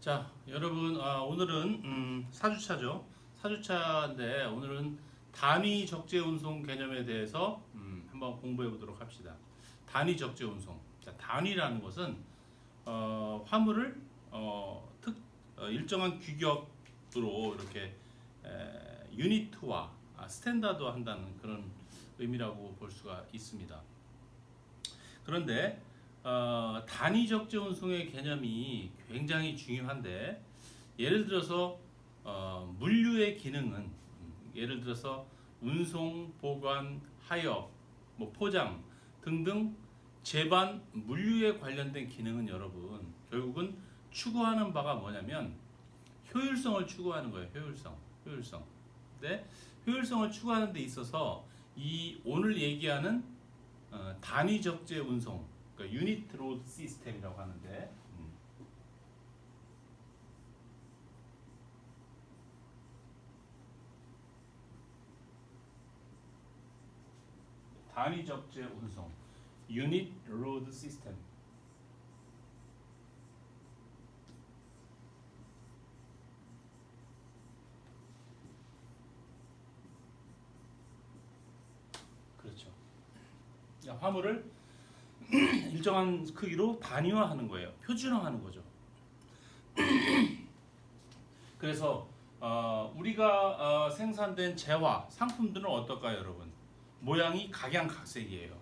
자, 여러분, 오늘은 4주차죠. 4주차인데 오늘은 단위 적재 운송 개념에 대해서 한번 공부해 보도록 합시다. 단위 적재 운송. 자, 단위라는 것은 화물을 일정한 규격으로 이렇게 유니트화, 스탠다드화 한다는 그런 의미라고 볼 수가 있습니다. 그런데 단위 적재 운송의 개념이 굉장히 중요한데, 예를 들어서 물류의 기능은 예를 들어서 운송, 보관, 하역, 포장 등등 제반 물류에 관련된 기능은 여러분 결국은 추구하는 바가 뭐냐면 효율성을 추구하는 거예요. 효율성. 근데 효율성을 추구하는 데 있어서 이 오늘 얘기하는 단위 적재 운송, 그러니까 유니트 로드 시스템이라고 하는데, 단위 적재 운송, 유닛 로드 시스템. 그렇죠. 화물을 일정한 크기로 단위화하는 거예요. 표준화하는 거죠. 그래서 우리가 생산된 재화 상품들은 어떨까요, 여러분? 모양이 각양각색이에요.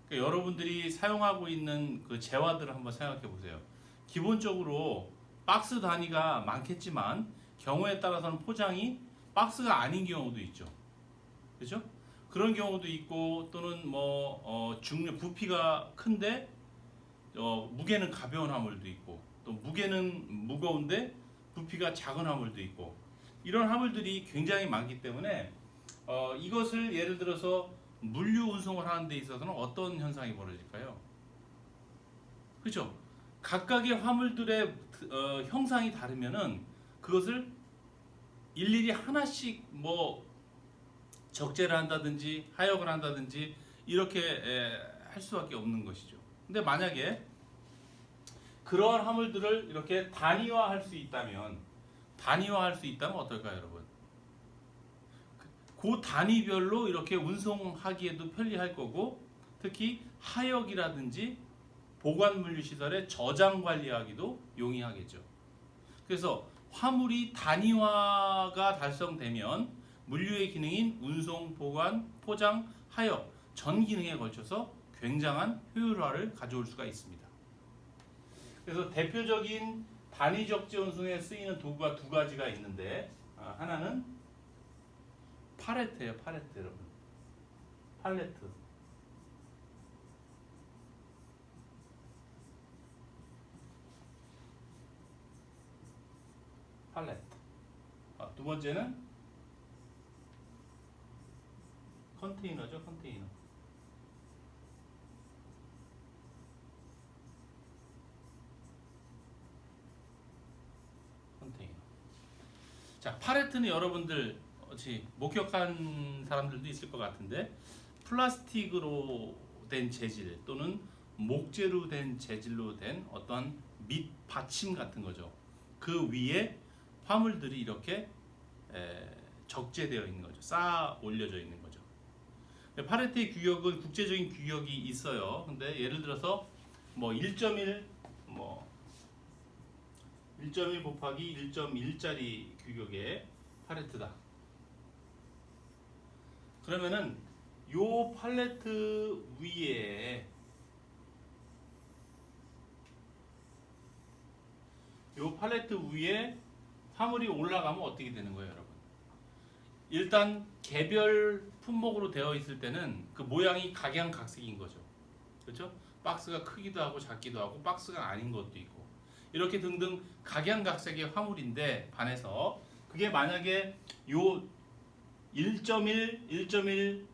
그러니까 여러분들이 사용하고 있는 그 재화들을 한번 생각해 보세요. 기본적으로 박스 단위가 많겠지만 경우에 따라서는 포장이 박스가 아닌 경우도 있죠. 그렇죠? 그런 경우도 있고, 또는 부피가 큰데 무게는 가벼운 화물도 있고, 또 무게는 무거운데 부피가 작은 화물도 있고, 이런 화물들이 굉장히 많기 때문에 이것을 예를 들어서 물류 운송을 하는 데 있어서는 어떤 현상이 벌어질까요? 그렇죠? 각각의 화물들의 형상이 다르면은 그것을 일일이 하나씩 적재를 한다든지 하역을 한다든지 이렇게 할 수밖에 없는 것이죠. 근데 만약에 그러한 화물들을 이렇게 단위화할 수 있다면 어떨까요, 여러분? 그 단위별로 이렇게 운송하기에도 편리할 거고, 특히 하역이라든지 보관 물류 시설의 저장 관리하기도 용이하겠죠. 그래서 화물이 단위화가 달성되면 물류의 기능인 운송, 보관, 포장, 하역 전 기능에 걸쳐서 굉장한 효율화를 가져올 수가 있습니다. 그래서 대표적인 단위 적재 운송에 쓰이는 도구가 두 가지가 있는데, 하나는 팔레트예요. 팔레트, 여러분. 팔레트. 팔레트. 두 번째는 컨테이너죠. 컨테이너. 컨테이너. 자, 팔레트는 여러분들 목격한 사람들도 있을 것 같은데, 플라스틱으로 된 재질 또는 목재로 된 재질로 된 어떤 밑 받침 같은 거죠. 그 위에 화물들이 이렇게 적재되어 있는 거죠. 쌓아 올려져 있는 거죠. 팔레트의 규격은 국제적인 규격이 있어요. 근데 예를 들어서 1.1 1.1 곱하기 1.1짜리 규격의 팔레트다. 그러면은 요 팔레트 위에 화물이 올라가면 어떻게 되는 거예요, 여러분? 일단 개별 품목으로 되어 있을 때는 그 모양이 각양각색인 거죠. 그렇죠? 박스가 크기도 하고 작기도 하고 박스가 아닌 것도 있고, 이렇게 등등 각양각색의 화물인데 반해서 그게 만약에 요 1.1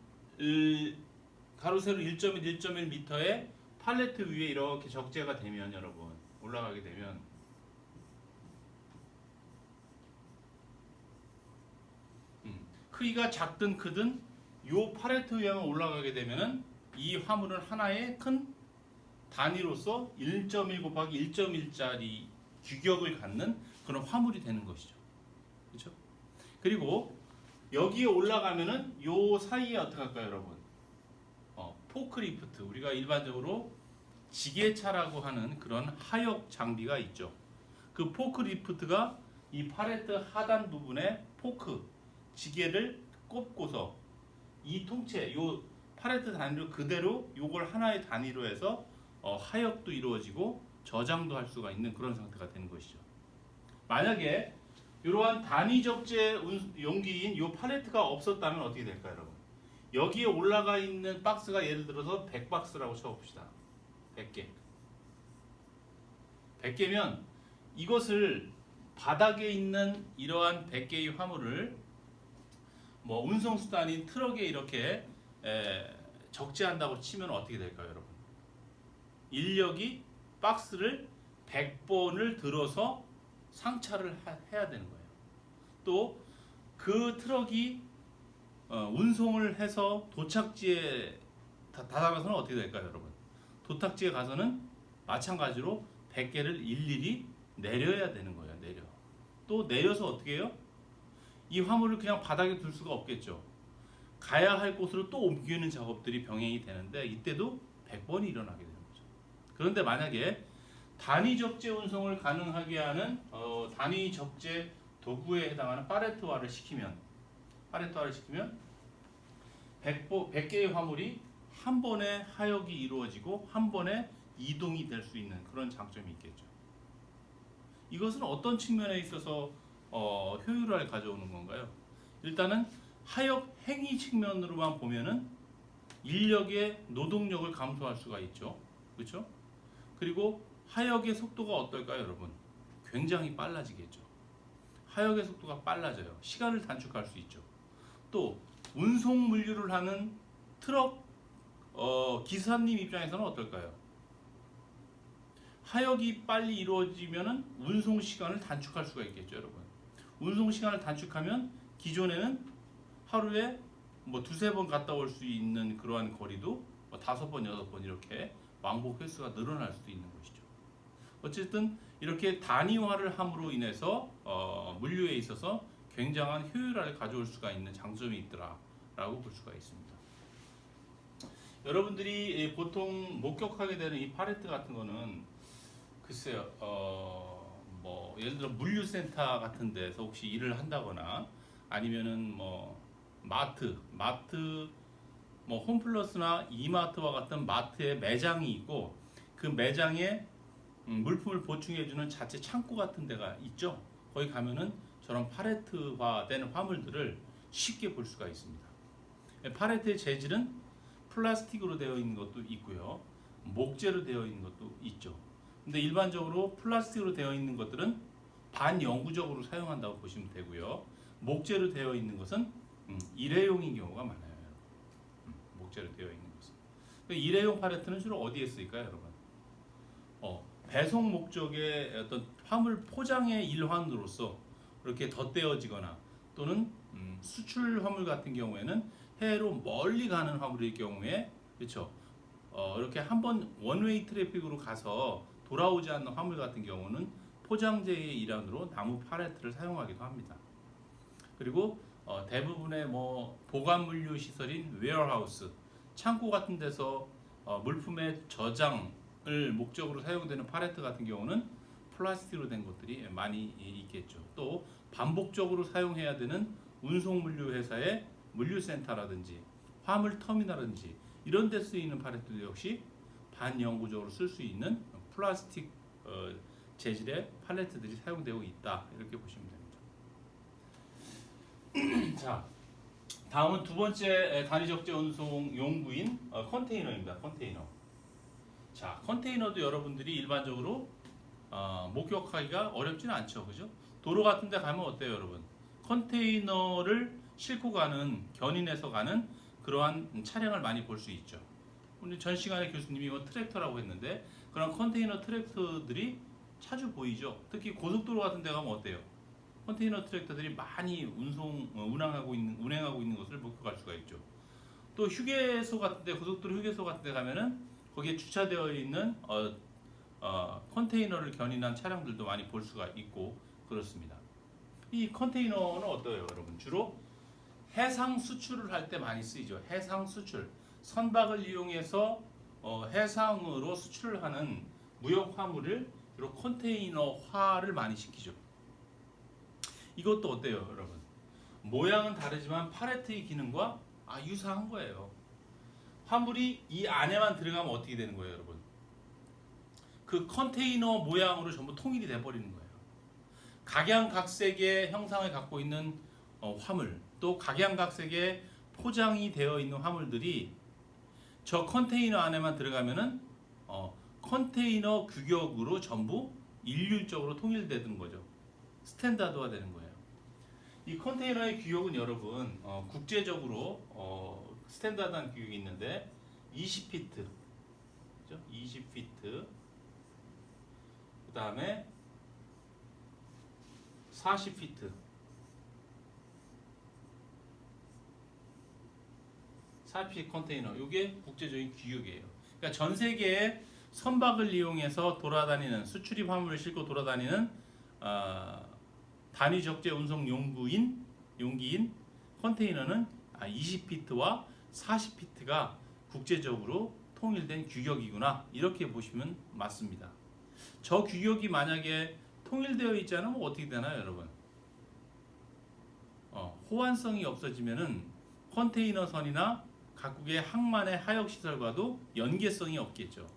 가로 세로 1.1 1.1m의 팔레트 위에 이렇게 적재가 되면, 여러분, 올라가게 되면 크기가 작든 크든 요 팔레트 위에만 올라가게 되면은 이 화물은 하나의 큰 단위로서 1.1 곱하기 1.1짜리 규격을 갖는 그런 화물이 되는 것이죠. 그렇죠? 그리고 여기에 올라가면은 요 사이에 어떻게 할까요, 여러분? 포크리프트, 우리가 일반적으로 지게차라고 하는 그런 하역 장비가 있죠. 그 포크리프트가 이 팔레트 하단 부분에 포크, 지게를 꼽고서 이 통째, 요 팔레트 단위로 그대로 요걸 하나의 단위로 해서 하역도 이루어지고 저장도 할 수가 있는 그런 상태가 되는 것이죠. 만약에 이러한 단위 적재 용기인 요 팔레트가 없었다면 어떻게 될까요, 여러분? 여기에 올라가 있는 박스가 예를 들어서 100박스라고 쳐봅시다. 100개. 100개면 이것을 바닥에 있는 이러한 100개의 화물을 뭐 운송수단인 트럭에 이렇게 적재한다고 치면 어떻게 될까요, 여러분? 인력이 박스를 100번을 들어서 상차를 해야 되는 거예요. 또 그 트럭이 운송을 해서 도착지에 다다가서는 어떻게 될까요, 여러분? 도착지에 가서는 마찬가지로 100개를 일일이 내려야 되는 거예요. 또 내려서 어떻게 해요? 이 화물을 그냥 바닥에 둘 수가 없겠죠. 가야 할 곳으로 또 옮기는 작업들이 병행이 되는데 이때도 100번이 일어나게 되는 거죠. 그런데 만약에 단위 적재 운송을 가능하게 하는 단위 적재 도구에 해당하는 팔레트화를 시키면 100개의 화물이 한 번에 하역이 이루어지고 한 번에 이동이 될 수 있는 그런 장점이 있겠죠. 이것은 어떤 측면에 있어서 효율을 가져오는 건가요? 일단은 하역 행위 측면으로만 보면은 인력의 노동력을 감소할 수가 있죠. 그렇죠? 그리고 하역의 속도가 어떨까요, 여러분? 굉장히 빨라지겠죠. 하역의 속도가 빨라져요. 시간을 단축할 수 있죠. 또 운송 물류를 하는 트럭 기사님 입장에서는 어떨까요? 하역이 빨리 이루어지면은 운송 시간을 단축할 수가 있겠죠, 여러분. 운송 시간을 단축하면 기존에는 하루에 뭐 두세 번 갔다 올 수 있는 그러한 거리도 뭐 5번, 6번 이렇게 왕복 횟수가 늘어날 수도 있는 것이죠. 어쨌든 이렇게 단위화를 함으로 인해서 물류에 있어서 굉장한 효율화를 가져올 수가 있는 장점이 있더라라고 볼 수가 있습니다. 여러분들이 보통 목격하게 되는 이 팔레트 같은 거는 글쎄요, 뭐 예를 들어 물류센터 같은 데서 혹시 일을 한다거나 아니면은 뭐 마트, 뭐 홈플러스나 이마트와 같은 마트에 매장이 있고 그 매장에 물품을 보충해주는 자체 창고 같은 데가 있죠. 거기 가면은 저런 팔레트화된 화물들을 쉽게 볼 수가 있습니다. 팔레트의 재질은 플라스틱으로 되어 있는 것도 있고요, 목재로 되어 있는 것도 있죠. 근데 일반적으로 플라스틱으로 되어 있는 것들은 반영구적으로 사용한다고 보시면 되고요, 목재로 되어 있는 것은 일회용인 경우가 많아요. 목재로 되어 있는 것은. 일회용 팔레트는 주로 어디에 쓰일까요, 여러분? 배송 목적의 어떤 화물 포장의 일환으로서 이렇게 덧대어지거나 또는 수출 화물 같은 경우에는 해외로 멀리 가는 화물일 경우에, 그렇죠? 이렇게 한번 원웨이 트래픽으로 가서 돌아오지 않는 화물 같은 경우는 포장재의 일환으로 나무 팔레트를 사용하기도 합니다. 그리고 대부분의 뭐 보관 물류 시설인 웨어하우스, 창고 같은 데서 물품의 저장을 목적으로 사용되는 팔레트 같은 경우는 플라스틱으로 된 것들이 많이 있겠죠. 또 반복적으로 사용해야 되는 운송 물류 회사의 물류센터라든지 화물 터미널이라든지 이런 데 쓰이는 팔레트도 역시 반영구적으로 쓸 수 있는 플라스틱 재질의 팔레트들이 사용되고 있다, 이렇게 보시면 됩니다. 자, 다음은 두 번째 단위 적재 운송 용구인 컨테이너입니다. 컨테이너. 자, 컨테이너도 여러분들이 일반적으로 목격하기가 어렵지는 않죠, 그죠? 도로 같은 데 가면 어때요, 여러분? 컨테이너를 싣고 가는, 견인해서 가는 그러한 차량을 많이 볼 수 있죠. 오늘 전 시간에 교수님이 이거 트랙터라고 했는데 그런 컨테이너 트랙터들이 자주 보이죠. 특히 고속도로 같은 데 가면 어때요? 컨테이너 트랙터들이 많이 운행하고 있는 것을 목격할 수가 있죠. 또 휴게소 같은 데, 고속도로 휴게소 같은 데 가면은 거기에 주차되어 있는 컨테이너를 견인한 차량들도 많이 볼 수가 있고 그렇습니다. 이 컨테이너는 어때요, 여러분? 주로 해상 수출을 할 때 많이 쓰이죠. 해상 수출, 선박을 이용해서 해상으로 수출을 하는 무역 화물을 주로 컨테이너화를 많이 시키죠. 이것도 어때요, 여러분? 모양은 다르지만 팔레트의 기능과 유사한 거예요. 화물이 이 안에만 들어가면 어떻게 되는 거예요, 여러분? 그 컨테이너 모양으로 전부 통일이 돼 버리는 거예요. 각양각색의 형상을 갖고 있는 화물, 또 각양각색의 포장이 되어 있는 화물들이 저 컨테이너 안에만 들어가면은 컨테이너 규격으로 전부 일률적으로 통일되는 거죠. 스탠다드화 되는 거예요. 이 컨테이너의 규격은 여러분 국제적으로 스탠다드한 규격이 있는데 20피트, 그죠? 20피트. 그 다음에 40피트, 40피트 컨테이너. 이게 국제적인 규격이에요. 그러니까 전 세계에 선박을 이용해서 돌아다니는 수출입 화물을 싣고 돌아다니는 단위 적재 운송 용기인 컨테이너는 20피트와 40피트가 국제적으로 통일된 규격이구나, 이렇게 보시면 맞습니다. 저 규격이 만약에 통일되어 있지 않으면 어떻게 되나요, 여러분? 호환성이 없어지면은 컨테이너선이나 각국의 항만의 하역 시설과도 연계성이 없겠죠.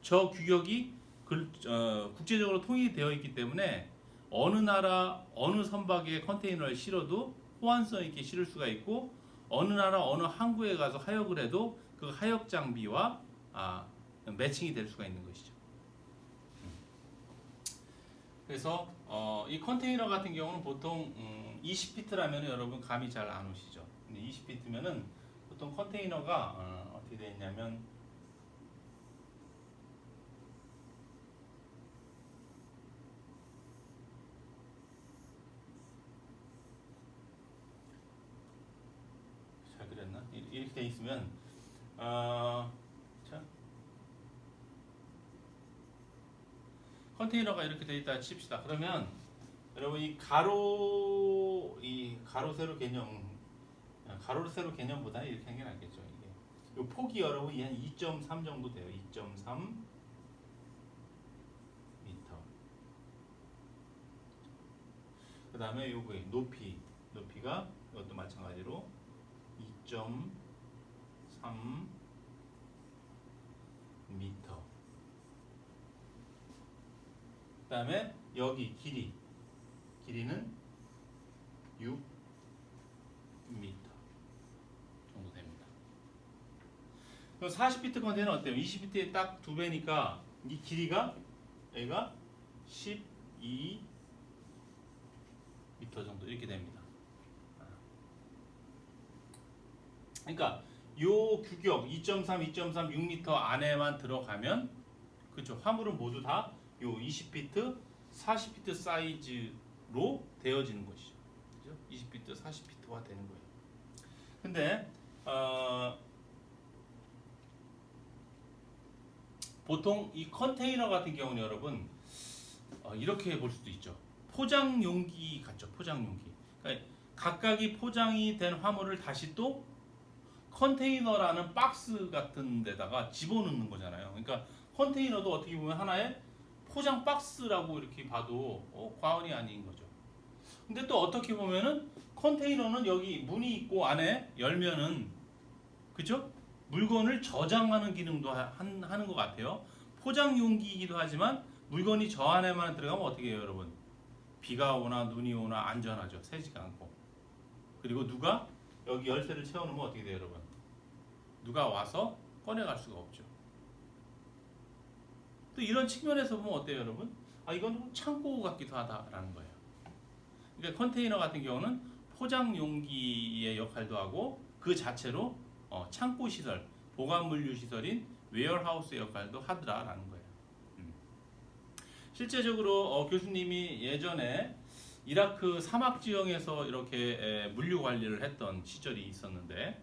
저 규격이 국제적으로 통일되어 있기 때문에 어느 나라 어느 선박에 컨테이너를 실어도 호환성 있게 실을 수가 있고, 어느 나라 어느 항구에 가서 하역을 해도 그 하역 장비와 매칭이 될 수가 있는 것이죠. 그래서 이 컨테이너 같은 경우는 보통 20피트라면 여러분 감이 잘 안 오시죠. 근데 20피트면은 보통 컨테이너가 어떻게 되어 있냐면 잘 그렸나? 이렇게 되어 있으면 자, 컨테이너가 이렇게 되어 있다 칩시다. 그러면 여러분 이 가로 세로 개념보다는 이렇게 하는 게 낫겠죠. 이게 이 폭이 여러분 한 2.3 정도 돼요. 2.3 미터. 그 다음에 요거 높이가 이것도 마찬가지로 2.3 미터. 그 다음에 여기 길이는 6 미터 정도 됩니다. 그럼 40피트 컨테이너는 어때요? 20피트에 딱 2배니까 이 길이가 여기가 12 미터 정도 이렇게 됩니다. 그러니까 요 규격 2.3, 6m 안에만 들어가면, 그렇죠, 화물은 모두 다 요 20피트, 40피트 사이즈로 되어지는 것이죠. 그죠? 20피트, 40피트화 되는 거예요. 근데 보통 이 컨테이너 같은 경우는 여러분 이렇게 볼 수도 있죠. 포장 용기 같죠. 포장 용기. 그러니까 각각이 포장이 된 화물을 다시 또 컨테이너라는 박스 같은 데다가 집어넣는 거잖아요. 그러니까 컨테이너도 어떻게 보면 하나의 포장 박스라고 이렇게 봐도 과언이 아닌 거죠. 근데 또 어떻게 보면은 컨테이너는 여기 문이 있고 안에 열면은, 그죠? 물건을 저장하는 기능도 하는 것 같아요. 포장 용기이기도 하지만 물건이 저 안에만 들어가면 어떻게 해요, 여러분? 비가 오나 눈이 오나 안전하죠. 새지가 않고. 그리고 누가 여기 열쇠를 채워놓으면 어떻게 돼요, 여러분? 누가 와서 꺼내갈 수가 없죠. 또 이런 측면에서 보면 어때요, 여러분? 이건 창고 같기도 하다라는 거예요. 그러니까 컨테이너 같은 경우는 포장 용기의 역할도 하고 그 자체로 창고 시설, 보관 물류 시설인 웨어하우스 역할도 하더라라는 거예요. 실제적으로 교수님이 예전에 이라크 사막 지형에서 이렇게 물류 관리를 했던 시절이 있었는데,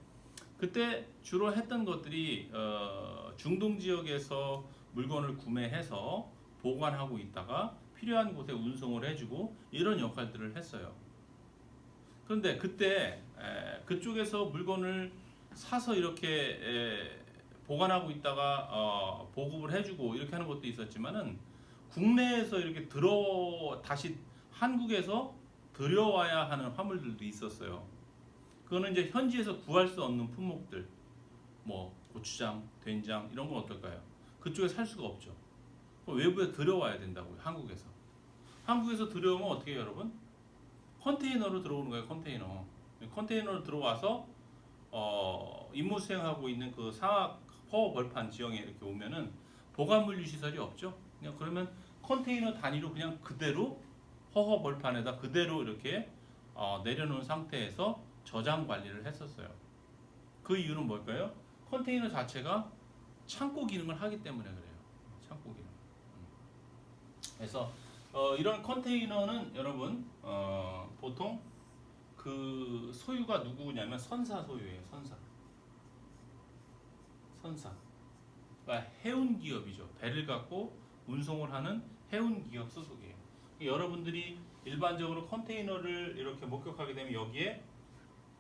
그때 주로 했던 것들이 중동 지역에서 물건을 구매해서 보관하고 있다가 필요한 곳에 운송을 해주고 이런 역할들을 했어요. 그런데 그때 그쪽에서 물건을 사서 이렇게 보관하고 있다가 보급을 해주고 이렇게 하는 것도 있었지만은 국내에서 이렇게 다시 한국에서 들여와야 하는 화물들도 있었어요. 그거는 이제 현지에서 구할 수 없는 품목들, 뭐 고추장, 된장 이런 건 어떨까요? 그쪽에 살 수가 없죠. 외부에 들여와야 된다고요. 한국에서 들여오면 어떻게 해요, 여러분? 컨테이너로 들어오는 거예요. 컨테이너로 들어와서 임무 수행하고 있는 그 상하 허허 벌판 지형에 이렇게 오면은 보관 물류 시설이 없죠. 그냥 그러면 컨테이너 단위로 그냥 그대로 허허 벌판에다 그대로 이렇게 내려놓은 상태에서 저장 관리를 했었어요. 그 이유는 뭘까요? 컨테이너 자체가 창고 기능을 하기 때문에 그래요. 창고 기능. 그래서 이런 컨테이너는 여러분 보통 그 소유가 누구냐면 선사 소유예요. 선사. 그러니까 해운 기업이죠. 배를 갖고 운송을 하는 해운 기업 소속이에요. 여러분들이 일반적으로 컨테이너를 이렇게 목격하게 되면 여기에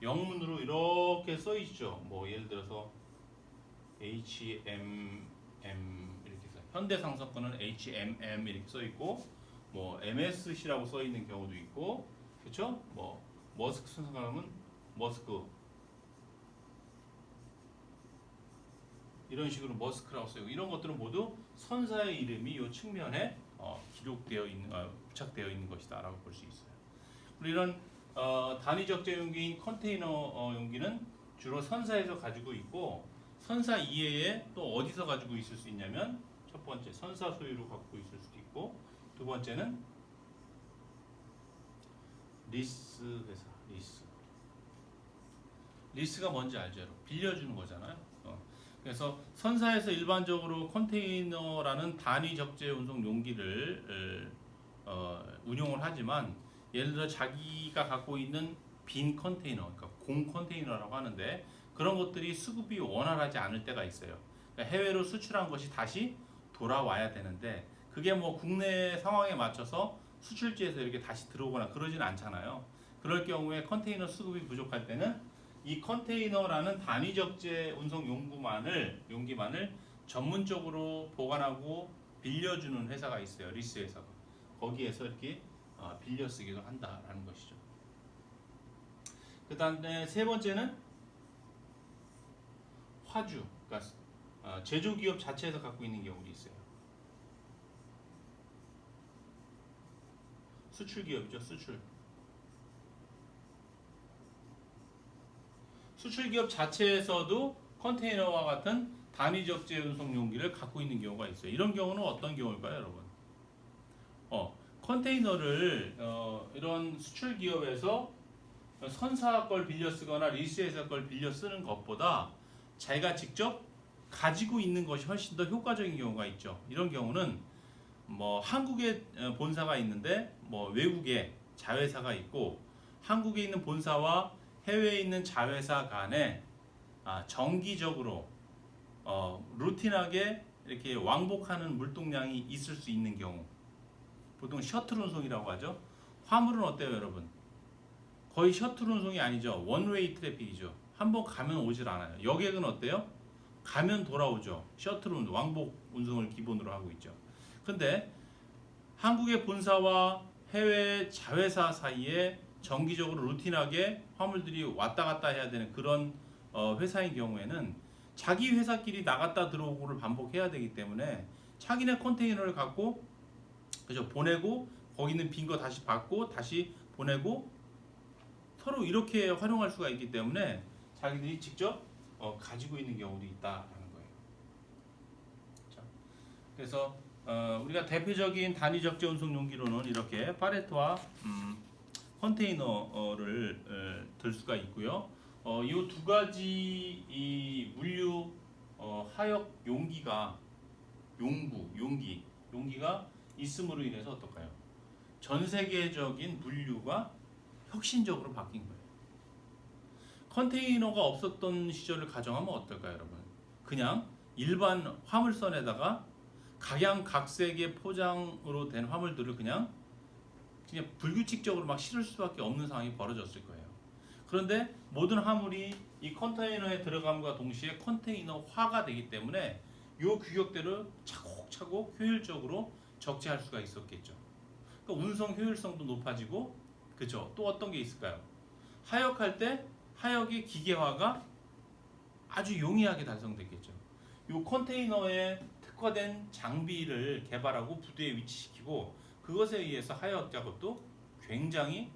영문으로 이렇게 써 있죠. 뭐 예를 들어서 HMM 이렇게 써. 현대상선권은 HMM 이렇게 써 있고 뭐 MSC라고 써 있는 경우도 있고, 그렇죠? 뭐 머스크 순서가면 머스크 이런 식으로 머스크라고 써요. 이런 것들은 모두 선사의 이름이 이 측면에 기록되어 있는, 부착되어 있는 것이다라고 볼 수 있어요. 그리고 이런 단위 적재 용기인 컨테이너 용기는 주로 선사에서 가지고 있고, 선사 이외에 또 어디서 가지고 있을 수 있냐면, 첫 번째 선사 소유로 갖고 있을 수도 있고, 두 번째는 리스 회사, 리스가 뭔지 알죠? 빌려주는 거잖아요. 그래서 선사에서 일반적으로 컨테이너라는 단위 적재 운송 용기를 운용을 하지만, 예를 들어 자기가 갖고 있는 빈 컨테이너, 그러니까 공 컨테이너라고 하는데, 그런 것들이 수급이 원활하지 않을 때가 있어요. 그러니까 해외로 수출한 것이 다시 돌아와야 되는데, 그게 뭐 국내 상황에 맞춰서 수출지에서 이렇게 다시 들어오거나 그러진 않잖아요. 그럴 경우에 컨테이너 수급이 부족할 때는 이 컨테이너라는 단위 적재 운송 용기만을 전문적으로 보관하고 빌려주는 회사가 있어요. 리스 회사가. 거기에서 이렇게 빌려 쓰기도 한다라는 것이죠. 그 다음에 세 번째는 화주, 그러니까 제조기업 자체에서 갖고 있는 경우도 있어요. 수출기업이죠. 수출기업 자체에서도 컨테이너와 같은 단위 적재 운송 용기를 갖고 있는 경우가 있어요. 이런 경우는 어떤 경우일까요, 여러분? 컨테이너를 이런 수출기업에서 선사 걸 빌려 쓰거나 리스회사 걸 빌려 쓰는 것보다 자기가 직접 가지고 있는 것이 훨씬 더 효과적인 경우가 있죠. 이런 경우는 뭐 한국에 본사가 있는데 뭐 외국에 자회사가 있고, 한국에 있는 본사와 해외에 있는 자회사 간에 정기적으로 루틴하게 이렇게 왕복하는 물동량이 있을 수 있는 경우, 보통 셔틀 운송이라고 하죠. 화물은 어때요, 여러분? 거의 셔틀 운송이 아니죠. 원웨이 트래픽이죠. 한번 가면 오질 않아요. 여객은 어때요? 가면 돌아오죠. 셔틀 운송, 왕복 운송을 기본으로 하고 있죠. 근데 한국의 본사와 해외 자회사 사이에 정기적으로 루틴하게 화물들이 왔다 갔다 해야 되는 그런 회사인 경우에는 자기 회사끼리 나갔다 들어오고를 반복해야 되기 때문에 자기네 컨테이너를 갖고 그죠, 보내고 거기 있는 빈 거 다시 받고 다시 보내고 서로 이렇게 활용할 수가 있기 때문에 자기들이 직접 가지고 있는 경우도 있다라는 거예요. 자, 그래서 우리가 대표적인 단위 적재 운송 용기로는 이렇게 팔레트와 컨테이너를 들 수가 있고요. 이 두 가지 이 물류 하역 용기가 용기가 있음으로 인해서 어떨까요? 전 세계적인 물류가 혁신적으로 바뀐 거예요. 컨테이너가 없었던 시절을 가정하면 어떨까요, 여러분? 그냥 일반 화물선에다가 각양각색의 포장으로 된 화물들을 그냥 불규칙적으로 막 실을 수밖에 없는 상황이 벌어졌을 거예요. 그런데 모든 화물이 이 컨테이너에 들어감과 동시에 컨테이너화가 되기 때문에 이 규격대를 차곡차곡 효율적으로 적재할 수가 있었겠죠. 그러니까 운송 효율성도 높아지고, 그죠? 또 어떤 게 있을까요? 하역할 때 하역의 기계화가 아주 용이하게 달성됐겠죠. 이 컨테이너에 특화된 장비를 개발하고 부두에 위치시키고 그것에 의해서 하역 작업도 굉장히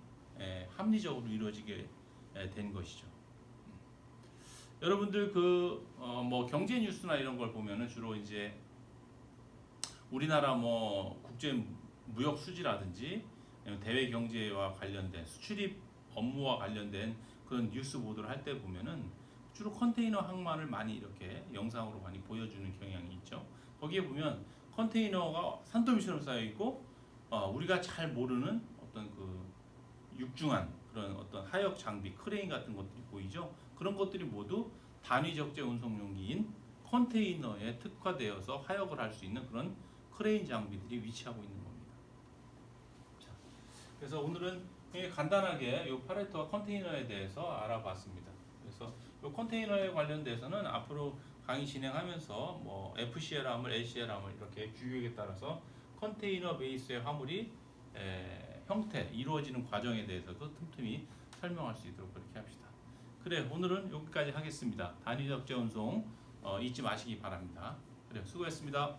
합리적으로 이루어지게 된 것이죠. 여러분들 뭐 경제 뉴스나 이런 걸 보면은 주로 이제 우리나라 뭐 국제 무역 수지라든지 대외 경제와 관련된 수출입 업무와 관련된 그런 뉴스 보도를 할 때 보면은 주로 컨테이너 항만을 많이 이렇게 영상으로 많이 보여주는 경향이 있죠. 거기에 보면 컨테이너가 산더미처럼 쌓여 있고 우리가 잘 모르는 어떤 그 육중한 그런 어떤 하역 장비, 크레인 같은 것들이 보이죠. 그런 것들이 모두 단위 적재 운송 용기인 컨테이너에 특화되어서 하역을 할 수 있는 그런 크레인 장비들이 위치하고 있는 겁니다. 자, 그래서 오늘은 간단하게 이 파레토와 컨테이너에 대해서 알아봤습니다. 그래서 이 컨테이너에 관련돼서는 앞으로 강의 진행하면서 뭐 FCL 화물, LCL 화물 이렇게 규격에 따라서 컨테이너 베이스의 화물이 형태, 이루어지는 과정에 대해서도 틈틈이 설명할 수 있도록 그렇게 합시다. 그래, 오늘은 여기까지 하겠습니다. 단위 적재 운송 잊지 마시기 바랍니다. 그래, 수고했습니다.